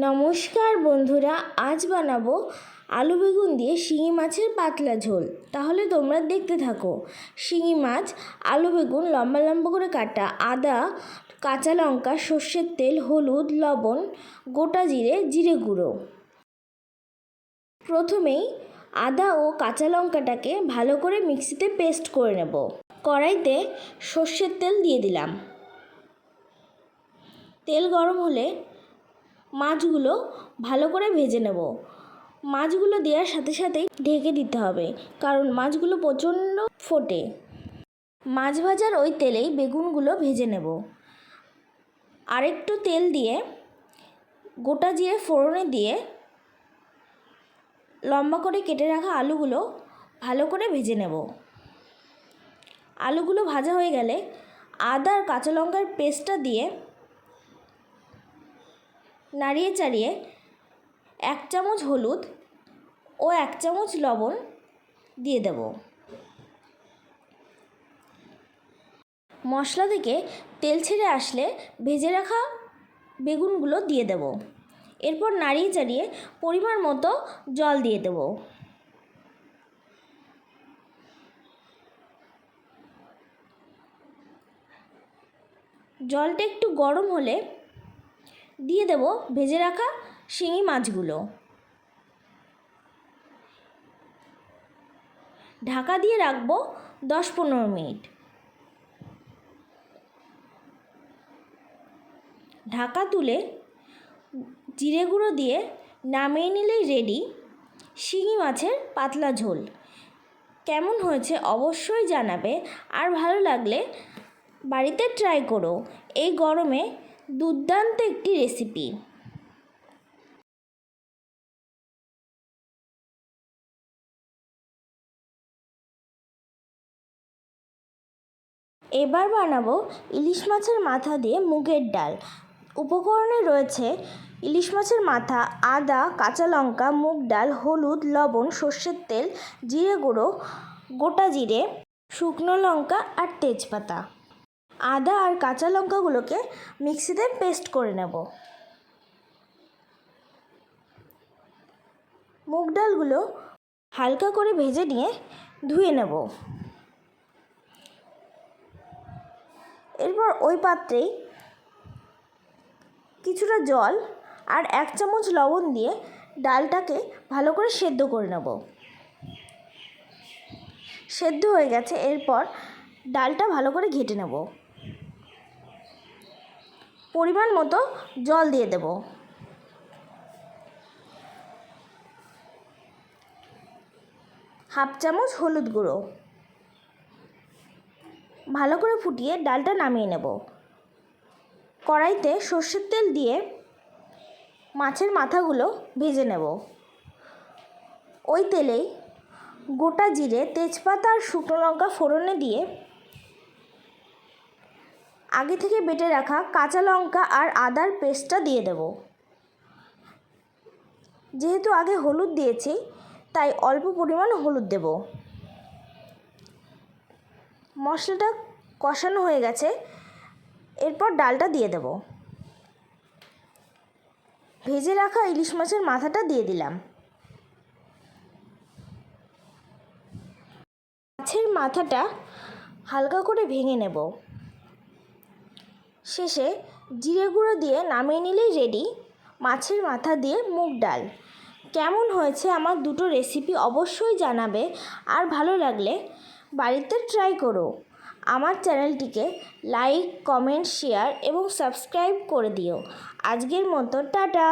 নমস্কার বন্ধুরা, আজ বানাবো আলু বেগুন দিয়ে শিঙি মাছের পাতলা ঝোল। তাহলে তোমরা দেখতে থাকো। শিঙি মাছ, আলু বেগুন লম্বা লম্বা করে কাটা, আদা, কাঁচা লঙ্কা, সর্ষের তেল, হলুদ, লবণ, গোটা জিরে, জিরে গুঁড়ো। প্রথমেই আদা ও কাঁচা লঙ্কাটাকে ভালো করে মিক্সিতে পেস্ট করে নেব। কড়াইতে সর্ষের তেল দিয়ে দিলাম। তেল গরম হলে মাছগুলো ভালো করে ভেজে নেব। মাছগুলো দেওয়ার সাথে সাথেই ঢেকে দিতে হবে, কারণ মাছগুলো প্রচণ্ড ফোটে। মাছ ভাজার ওই তেলেই বেগুনগুলো ভেজে নেব। আরেকটু তেল দিয়ে গোটা জিরে ফোড়নে দিয়ে লম্বা করে কেটে রাখা আলুগুলো ভালো করে ভেজে নেব। আলুগুলো ভাজা হয়ে গেলে আদা আর কাঁচা লঙ্কার পেস্টটা দিয়ে নাড়িয়ে চাড়িয়ে 1 চামচ হলুদ ও 1 চামচ লবণ দিয়ে দেব। মশলা থেকে তেল ছেড়ে আসলে ভেজে রাখা বেগুনগুলো দিয়ে দেব। এরপর নাড়িয়ে চাড়িয়ে পরিমাণ মতো জল দিয়ে দেব। জলটা একটু গরম হলে দিয়ে দেব ভেজে রাখা শিঙি মাছগুলো। ঢাকা দিয়ে রাখবো 10-15 মিনিট। ঢাকা তুলে জিরে গুঁড়ো দিয়ে নামিয়ে নিলেই রেডি শিঙি মাছের পাতলা ঝোল। কেমন হয়েছে অবশ্যই জানাবে, আর ভালো লাগলে বাড়িতে ট্রাই করো। এই গরমে দুর্দান্ত একটি রেসিপি। এবার বানাবো ইলিশ মাছের মাথা দিয়ে মুগের ডাল। উপকরণে রয়েছে ইলিশ মাছের মাথা, আদা, কাঁচা লঙ্কা, মুগ ডাল, হলুদ, লবণ, সর্ষের তেল, জিরে গুঁড়ো, গোটা জিরে, শুকনো লঙ্কা আর তেজপাতা। আদা আর কাঁচা লঙ্কাগুলোকে মিক্সিতে পেস্ট করে নেব। মুগ ডালগুলো হালকা করে ভেজে নিয়ে ধুয়ে নেব। এরপর ওই পাত্রেই কিছুটা জল আর 1 চামচ লবণ দিয়ে ডালটাকে ভালো করে সেদ্ধ করে নেব। সেদ্ধ হয়ে গেছে, এরপর ডালটা ভালো করে ঘেঁটে নেব। পরিমাণ মতো জল দিয়ে দেব। হাফ চামচ হলুদ গুঁড়ো। ভালো করে ফুটিয়ে ডালটা নামিয়ে নেব। কড়াইতে সর্ষের তেল দিয়ে মাছের মাথাগুলো ভেজে নেব। ওই তেলেই গোটা জিরে, তেজপাতা আর শুকনো লঙ্কা ফোড়নে দিয়ে আগে থেকে বেটে রাখা কাঁচা লঙ্কা আর আদার পেস্টটা দিয়ে দেব। যেহেতু আগে হলুদ দিয়েছি, তাই অল্প পরিমাণ হলুদ দেব। মশলাটা কষানো হয়ে গেছে, এরপর ডালটা দিয়ে দেব। ভেজে রাখা ইলিশ মাছের মাথাটা দিয়ে দিলাম। মাছের মাথাটা হালকা করে ভেঙে নেব। শেষে জিরে গুঁড়ো দিয়ে নামিয়ে নিলেই রেডি মাছের মাথা দিয়ে মুগ ডাল। কেমন হয়েছে আমার দুটো রেসিপি অবশ্যই জানাবে, আর ভালো লাগলে বাড়িতে ট্রাই করো। আমার চ্যানেলটিকে লাইক, কমেন্ট, শেয়ার এবং সাবস্ক্রাইব করে দিও। আজকের মতো টাটা।